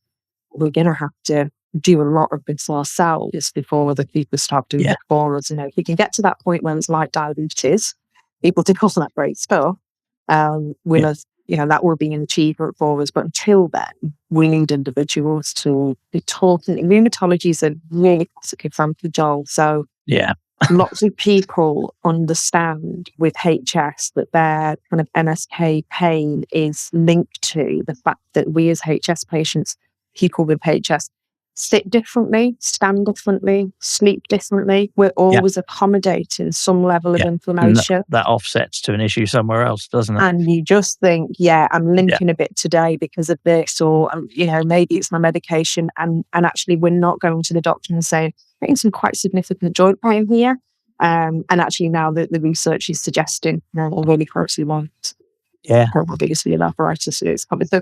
Speaker 2: we're going to have to do a lot of this ourselves before other people start doing it for us. If you can get to that point when it's like diabetes, people do cause that great stuff. That will be an achievement for us. But until then, we need individuals to be talking. Rheumatology is a really classic example, Joel. So lots of people understand with HS that their kind of NSK pain is linked to the fact that we as HS patients, people with HS, sit differently, stand differently, sleep differently. We're always accommodating some level of inflammation.
Speaker 1: And that offsets to an issue somewhere else, doesn't it?
Speaker 2: And you just think, I'm linking a bit today because of this, or, maybe it's my medication. And actually, we're not going to the doctor and saying, I'm getting some quite significant joint pain here. And actually now the research is suggesting, or really closely ones, obviously an apparatus is coming. So,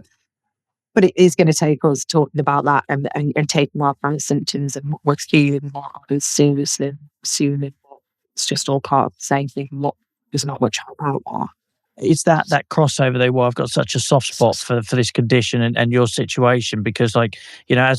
Speaker 2: but it is going to take us talking about that and taking our kind of symptoms and what we're feeling more seriously, assuming it's just all part of the same thing. There's not much about that.
Speaker 1: It's that crossover though, why I've got such a soft spot for this condition and your situation, because as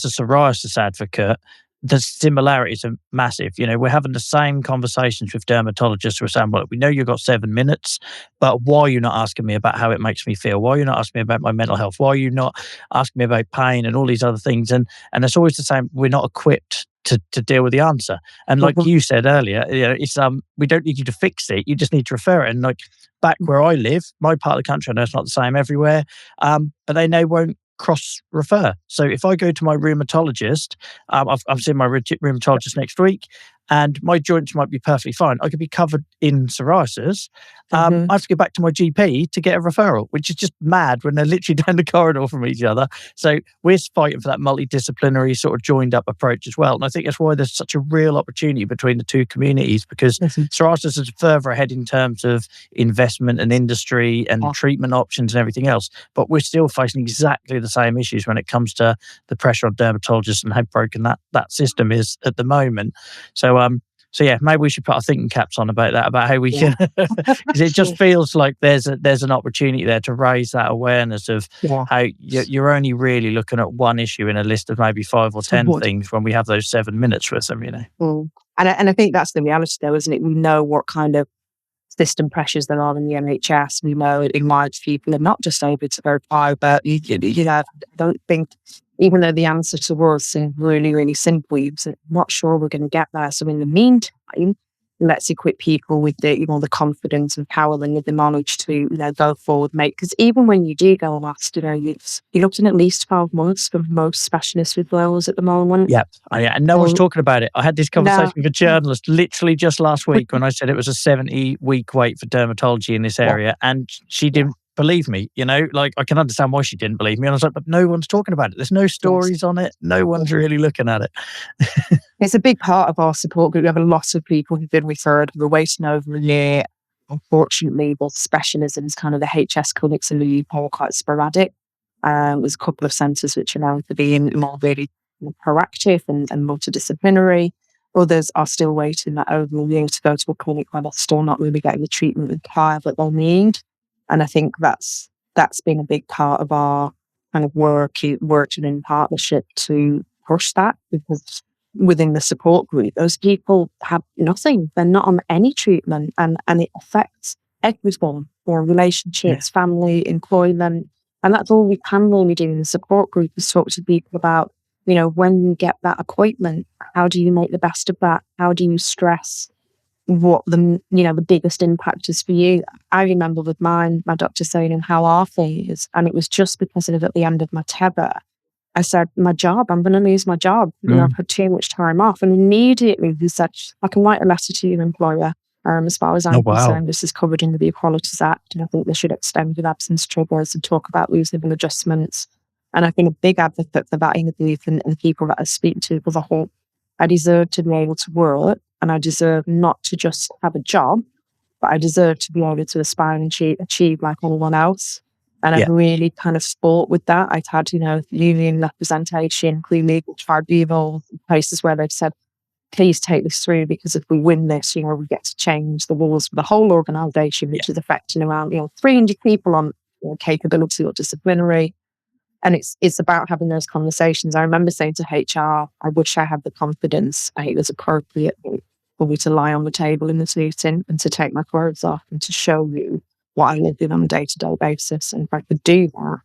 Speaker 1: a psoriasis advocate, the similarities are massive. We're having the same conversations with dermatologists who are saying, well, we know you've got 7 minutes, but why are you not asking me about how it makes me feel? Why are you not asking me about my mental health? Why are you not asking me about pain and all these other things? And it's always the same. We're not equipped to deal with the answer. And like you said earlier, it's we don't need you to fix it. You just need to refer it. And back where I live, my part of the country, I know it's not the same everywhere, but they won't cross-refer. So if I go to my rheumatologist, I'm seeing my rheumatologist next week, and my joints might be perfectly fine. I could be covered in psoriasis. I have to go back to my GP to get a referral, which is just mad when they're literally down the corridor from each other. So we're fighting for that multidisciplinary sort of joined up approach as well. And I think that's why there's such a real opportunity between the two communities, because psoriasis is further ahead in terms of investment and industry and treatment options and everything else. But we're still facing exactly the same issues when it comes to the pressure on dermatologists and how broken that system is at the moment. So maybe we should put our thinking caps on about that, about how we can, because it just feels like there's an opportunity there to raise that awareness of how you're only really looking at one issue in a list of maybe 5 or 10 things when we have those 7 minutes with them,
Speaker 2: And I think that's the reality though, isn't it? We know what kind of system pressures there are in the NHS. We know it enlarged people and not just able to verify, but I don't think, even though the answer to us seems really, really simple, I'm not sure we're going to get there. So in the meantime, let's equip people with the confidence and power and the knowledge to go forward, mate. Because even when you do go last, you're looking at least 12 months for most specialists with Wales at the moment.
Speaker 1: Yep. And no one's talking about it. I had this conversation with a journalist literally just last week when I said it was a 70-week wait for dermatology in this area, and she didn't believe me. I can understand why she didn't believe me. And I was like, but no one's talking about it. There's no stories on it. No one's really looking at it.
Speaker 2: It's a big part of our support group. We have a lot of people who've been referred who are waiting over a year. Unfortunately, both specialisms, kind of the HS clinics in the UK are quite sporadic. There's a couple of centres which are known for being more really proactive and multidisciplinary. Others are still waiting that over a year to go to a clinic where they're still not really getting the treatment and care that they'll need. And I think that's been a big part of our kind of working in partnership to push that, because within the support group, those people have nothing. They're not on any treatment, and it affects everyone, or relationships, family, employment. And that's all we can really do in the support group, is talk to people about, when you get that appointment, how do you make the best of that? How do you stress what the biggest impact is for you? I remember with mine, my doctor saying, "And how are things?" And it was just because it was at the end of my tether. I said, "My job, I'm going to lose my job. I've had too much time off." And immediately he said, "I can write a letter to your employer. As far as
Speaker 1: Oh,
Speaker 2: I'm
Speaker 1: wow.
Speaker 2: concerned, this is covered in the Equalities Act. And I think they should extend with absence triggers and talk about reasonable adjustments." And I've been a big advocate for that in the group and people that I speak to, because I think I deserve to be able to work, and I deserve not to just have a job, but I deserve to be able to aspire and achieve like anyone else. And I've really kind of fought with that. I've had, union representation, including legal tribunals, places where they've said, "Please take this through, because if we win this, we get to change the rules for the whole organisation," which is affecting around 300 people on capability or disciplinary. And it's about having those conversations. I remember saying to HR, "I wish I had the confidence. It was appropriate for me to lie on the table in this meeting and to take my clothes off and to show you what I live in on a day-to-day basis. And if I could do that,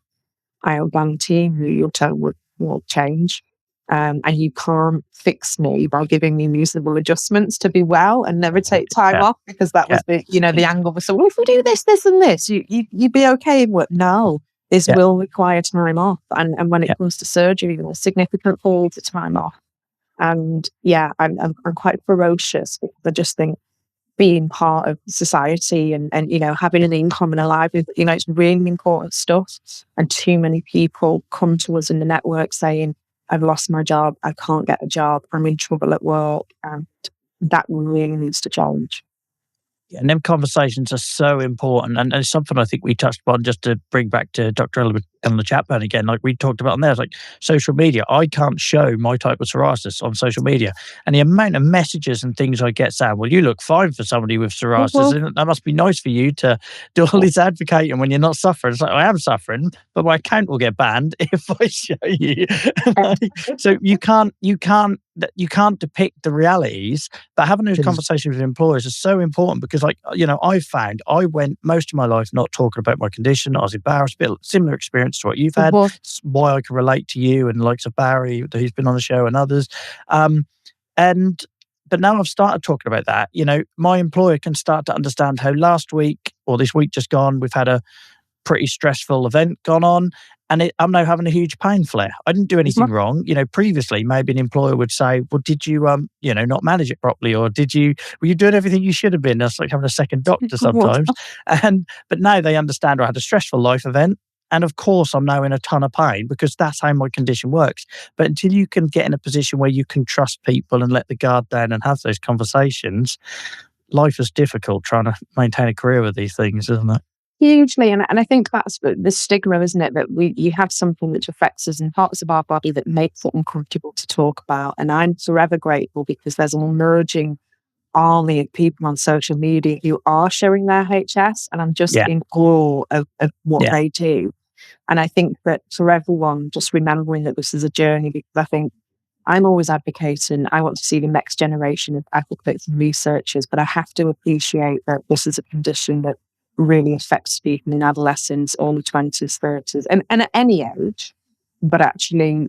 Speaker 2: I'll guarantee you your tone will change. And you can't fix me by giving me reasonable adjustments to be well and never take time off," because that was the angle was, "So well, if we do this, this and this, you'd be okay in work." No, this will require time off. And when it comes to surgery, significant periods of time off. And I'm quite ferocious, because I just think being part of society and having an income and a livelihood, it's really important stuff. And too many people come to us in the network saying, "I've lost my job, I can't get a job, I'm in trouble at work." And that really needs to change.
Speaker 1: And them conversations are so important. And it's something I think we touched upon, just to bring back to Dr. Ellen Chapman again, like we talked about on there. It's like social media. I can't show my type of psoriasis on social media. And the amount of messages and things I get saying, "Well, you look fine for somebody with psoriasis. And that must be nice for you to do all this advocating when you're not suffering." It's like, I am suffering, but my account will get banned if I show you. So you can't depict the realities. But having those conversations with employers is so important, because I found I went most of my life not talking about my condition. I was embarrassed. A bit similar experience to what you've had. It's why I can relate to you and likes of Barry, who's been on the show, and others. But now I've started talking about that. My employer can start to understand how last week or this week just gone, we've had a pretty stressful event gone on, and I'm now having a huge pain flare. I didn't do anything wrong. Previously, maybe an employer would say, "Well, did you, not manage it properly, or were you doing everything you should have been?" That's like having a second doctor sometimes. But now they understand I had a stressful life event, and of course, I'm now in a ton of pain, because that's how my condition works. But until you can get in a position where you can trust people and let the guard down and have those conversations, life is difficult trying to maintain a career with these things, isn't it?
Speaker 2: Hugely. And I think that's the stigma, isn't it? That you have something which affects us in parts of our body that makes it uncomfortable to talk about. And I'm forever grateful, because there's an emerging army of people on social media who are showing their HS, and I'm just in awe of what they do. And I think that for everyone, just remembering that this is a journey, because I think I'm always advocating, I want to see the next generation of advocates and researchers, but I have to appreciate that this is a condition that really affects people in adolescence, early 20s, 30s, and at any age. But actually,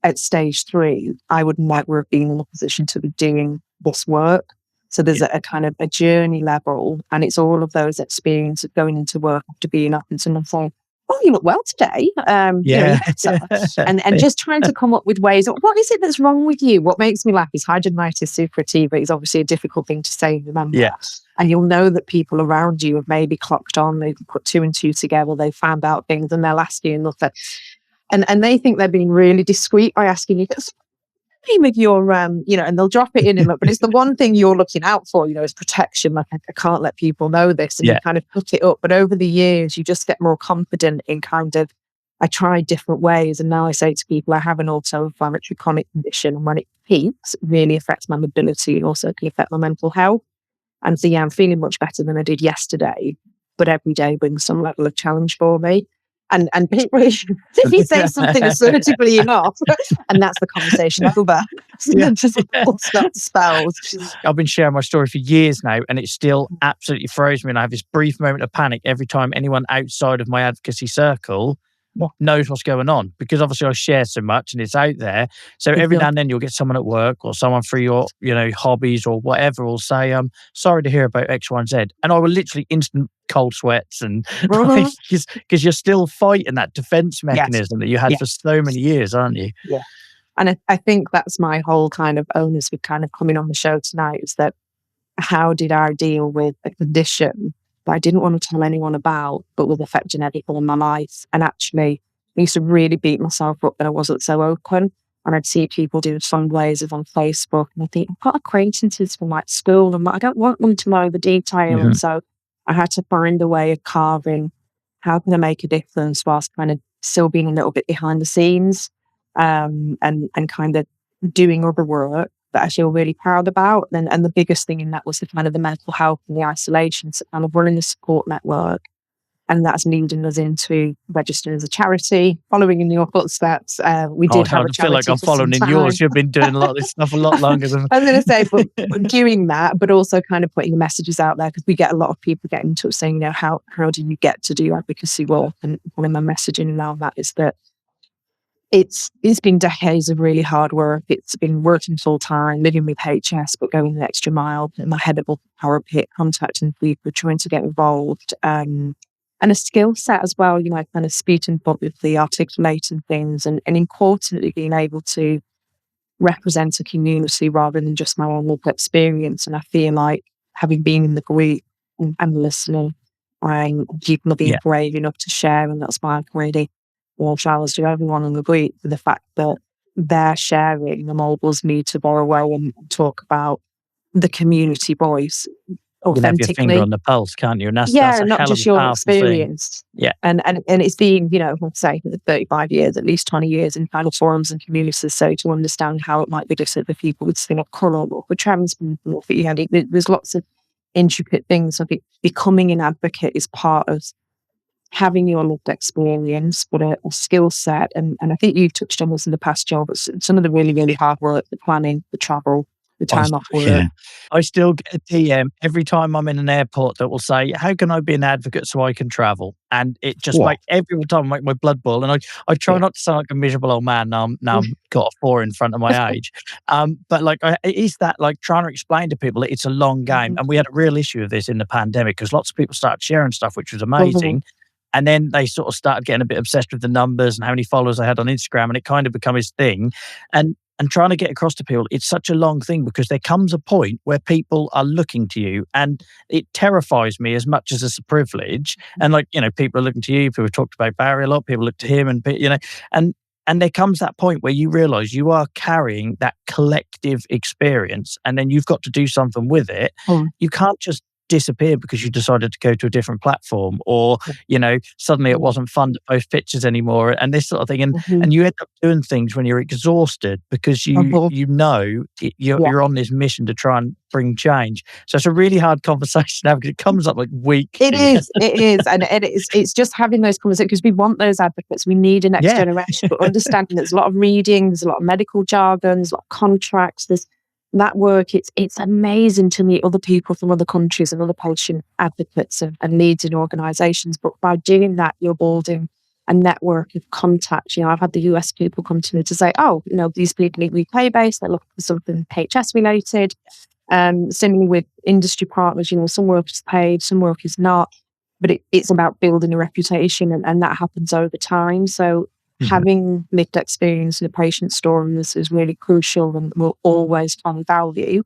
Speaker 2: at stage 3, I would never have been in a position to be doing this work. So there's a kind of a journey level, and it's all of those experiences of going into work after being up and someone saying, "Oh, you look well today." And just trying to come up with ways of, what is it that's wrong with you? What makes me laugh is hidradenitis suppurativa is obviously a difficult thing to say and remember. And you'll know that people around you have maybe clocked on, they've put 2 and 2 together, they've found out things, and they'll ask you nothing. And they think they're being really discreet by asking you, with your, and they'll drop it in and look, but it's the one thing you're looking out for, is protection. Like, I can't let people know this, and you kind of put it up. But over the years, you just get more confident in kind of, I tried different ways, and now I say to people, I have an autoinflammatory chronic condition, and when it peaks, it really affects my mobility. It also can affect my mental health. And so, I'm feeling much better than I did yesterday, but every day brings some level of challenge for me. And people, if you say something assertively enough, and that's the conversation over.
Speaker 1: Yeah.
Speaker 2: Just
Speaker 1: Yeah.
Speaker 2: full stop spells.
Speaker 1: I've been sharing my story for years now, and it still absolutely throws me. And I have this brief moment of panic every time anyone outside of my advocacy circle knows what's going on, because obviously I share so much and it's out there. So every now and then you'll get someone at work or someone through your, hobbies or whatever will say, sorry to hear about X, Y, and Z. And I will literally instant cold sweats and because you're still fighting that defense mechanism that you had for so many years, aren't you?
Speaker 2: Yeah. And I think that's my whole kind of onus with kind of coming on the show tonight, is that how did I deal with a condition that I didn't want to tell anyone about, but was affecting everything in my life? And actually, I used to really beat myself up that I wasn't so open. And I'd see people doing fundraisers on Facebook, and I think, I've got acquaintances from like school, and I don't want them to know the detail. And so I had to find a way of carving, how can I make a difference whilst kind of still being a little bit behind the scenes, and kind of doing other work that I feel really proud about. And the biggest thing in that was the kind of the mental health and the isolation, so kind of running the support network. And that's leading us into registering as a charity, following in your footsteps. We did have a charity.
Speaker 1: I feel like I'm following in yours. You've been doing a lot of this stuff a lot longer than
Speaker 2: I was going to say, but doing that, but also kind of putting the messages out there, because we get a lot of people getting in touch saying, how do you get to do advocacy work? And one of my messaging now that is that it's been decades of really hard work. It's been working full time, living with HS, but going the extra mile, putting my head above the parapet, contacting people, trying to get involved. And a skill set as well, kind of speaking publicly, articulating things, and importantly, being able to represent a community rather than just my own local experience. And I feel like, having been in the group and listening, people are being brave enough to share, and that's why I've really all showers to everyone in the group, for the fact that they're sharing enables me to borrow well and talk about the community voice authentically.
Speaker 1: You can have your finger on the pulse, can't you? And that's
Speaker 2: not just your experience.
Speaker 1: Thing. Yeah.
Speaker 2: And it's been, let's say 35 years, at least 20 years in kind of forums and communities. So to understand how it might be different for people with skin of colour, or for trans people, or for there's lots of intricate things. I think becoming an advocate is part of having your lived experience, but a skill set. And I think you touched on this in the past, Joe, but some of the really, really hard work, the planning, the travel, the time off work. Yeah.
Speaker 1: I still get a DM every time I'm in an airport that will say, how can I be an advocate so I can travel? And it just every time make my blood boil. And I try not to sound like a miserable old man. Now I'm got a 4 in front of my age. But it is that trying to explain to people that it's a long game. And we had a real issue with this in the pandemic, because lots of people started sharing stuff, which was amazing. And then they sort of started getting a bit obsessed with the numbers and how many followers they had on Instagram, and it kind of became his thing. And trying to get across to people, it's such a long thing, because there comes a point where people are looking to you, and it terrifies me as much as it's a privilege. And people are looking to you. People have talked about Barry a lot. People look to him, and there comes that point where you realize you are carrying that collective experience, and then you've got to do something with it. You can't just disappear because you decided to go to a different platform, or suddenly it wasn't fun to post pictures anymore, and this sort of thing, and you end up doing things when you're exhausted, because you're on this mission to try and bring change. So it's a really hard conversation now, because it comes up weekly.
Speaker 2: It is, and it's just having those conversations, because we want those advocates. We need a next generation, but understanding there's a lot of reading, there's a lot of medical jargon, there's a lot of contracts, there's that work. It's amazing to meet other people from other countries and other patient advocates and leads in organisations. But by doing that, you're building a network of contacts. I've had the US people come to me to say, these people are UK based, they're looking for something HS related. Similarly with industry partners, some work is paid, some work is not. But it's about building a reputation, and that happens over time. So having lived experience in a patient story is really crucial, and will always find value.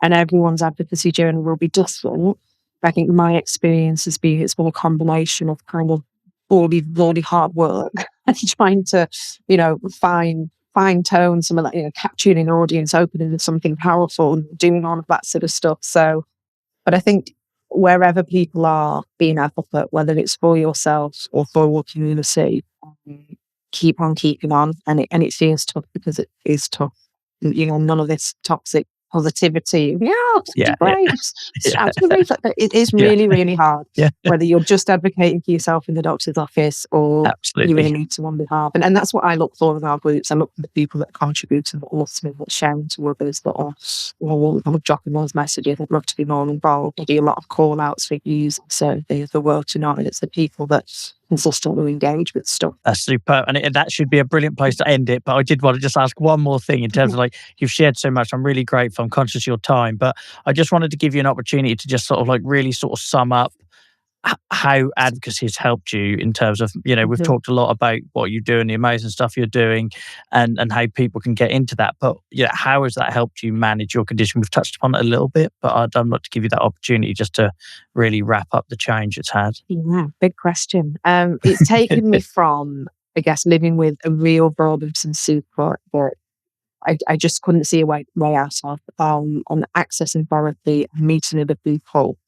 Speaker 2: And everyone's advocacy journey will be different. I think my experience has been, it's been a combination of kind of really hard work and trying to, fine tone some of that, capturing an audience, opening to something powerful, and doing all of that sort of stuff. So, but I think wherever people are being advocate, whether it's for yourself or for your community, keep on keeping on, and it feels tough, because it is tough. None of this toxic positivity. Yeah, it's great.
Speaker 1: Yeah.
Speaker 2: It is really, really hard.
Speaker 1: Yeah.
Speaker 2: Whether you're just advocating for yourself in the doctor's office or
Speaker 1: Absolutely.
Speaker 2: you really need to on behalf. And that's what I look for in our groups. I look for the people that contribute to the ultimate, that sharing to others, that are dropping those messages. I'd love to be more involved. I do a lot of call outs for use certainly of the world to know. And it's the people that consistently engage with stuff.
Speaker 1: That's superb. And that should be a brilliant place to end it. But I did want to just ask one more thing in terms of like, you've shared so much. I'm really grateful. I'm conscious of your time. But I just wanted to give you an opportunity to just sort of like really sort of sum up how advocacy has helped you in terms of, we've talked a lot about what you do and the amazing stuff you're doing and how people can get into that. But how has that helped you manage your condition? We've touched upon it a little bit, but I'd love to give you that opportunity just to really wrap up the change it's had.
Speaker 2: Yeah, big question. It's taken me from, I guess, living with a real Robinson super that I just couldn't see a way out of, on accessing therapy, meeting other people,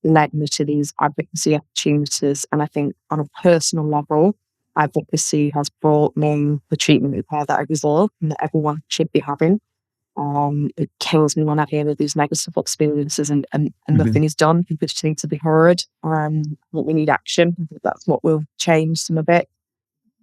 Speaker 2: led me to these advocacy opportunities. And I think on a personal level, advocacy has brought me the treatment repair that I deserve and that everyone should be having. It kills me when I hear of these negative experiences and nothing is done. People just need to be heard. We need action. That's what will change some of it.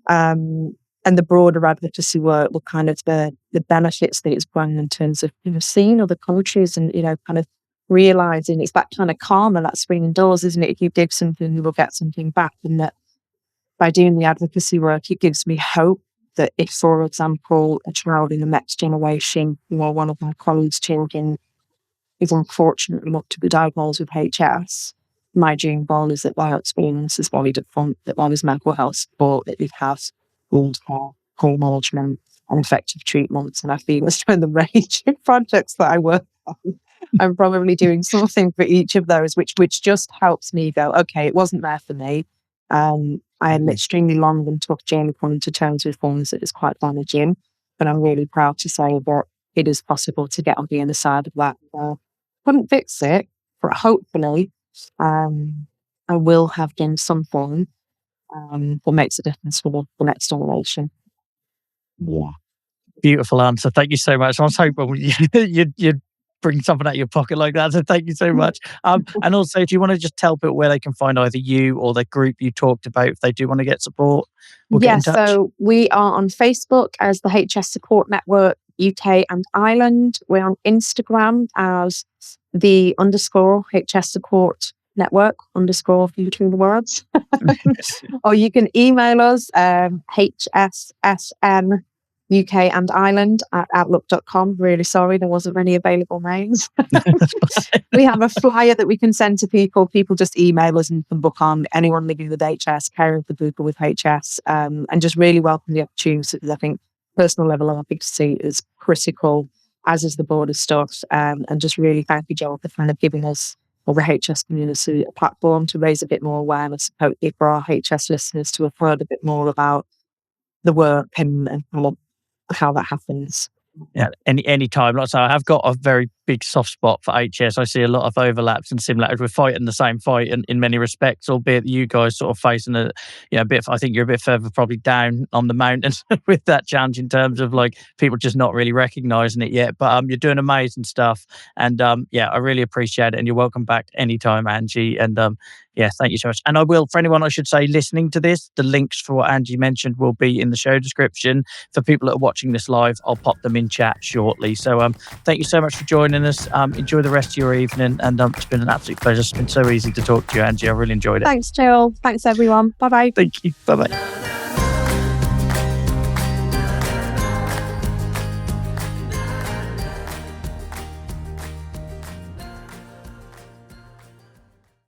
Speaker 2: And the broader advocacy work will kind of the benefits that it's brought in terms of seeing other countries and kind of realizing it's that kind of karma, that swinging doors, isn't it? If you give something, you will get something back. And that by doing the advocacy work, it gives me hope that if, for example, a child in the next generation, one of my colleagues' children is unfortunately not to be diagnosed with HS, my dream goal is that by experience is valid up front, that by his mental health support, that it has good care, call management and effective treatments. And I feel it's from the range of projects that I work on, I'm probably doing something for each of those, which just helps me go, okay, it wasn't there for me. I had an extremely long and tough journey coming to terms with things that is quite damaging, but I'm really proud to say that it is possible to get on the other side of that. Couldn't fix it, but hopefully I will have done something what makes a difference for the next generation.
Speaker 1: Yeah. Beautiful answer. Thank you so much. I was hoping you'd bring something out of your pocket like that. So thank you so much. And also, do you want to just tell people where they can find either you or the group you talked about if they do want to get support? Get in touch?
Speaker 2: So we are on Facebook as the HS Support Network UK and Ireland. We're on Instagram as the _HS Support Network _ between the words. Or you can email us hssn UK and Ireland at outlook.com. Really sorry, there wasn't many available names. We have a flyer that we can send to people. People just email us and can book on anyone living with HS, caring for people with HS, and just really welcome the opportunity, because I think personal level of advocacy is critical, as is the border stuff. And just really thank you, Joel, for kind of giving us, or the HS community, a platform to raise a bit more awareness, hopefully for our HS listeners to have heard a bit more about the work and how that happens.
Speaker 1: Yeah, any time. Like I say, I have got a very big soft spot for HS. I see a lot of overlaps and similarities. We're fighting the same fight in many respects, albeit you guys sort of facing a bit. I think you're a bit further probably down on the mountains with that challenge in terms of like people just not really recognizing it yet. But you're doing amazing stuff, and I really appreciate it. And you're welcome back anytime, Angie. And thank you so much. And I will, for anyone I should say listening to this, the links for what Angie mentioned will be in the show description. For people that are watching this live, I'll pop them in chat shortly. So thank you so much for joining us. Enjoy the rest of your evening, and it's been an absolute pleasure. It's been so easy to talk to you, Angie. I really enjoyed it.
Speaker 2: Thanks, Joel. Thanks, everyone. Bye-bye.
Speaker 1: Thank you. Bye-bye.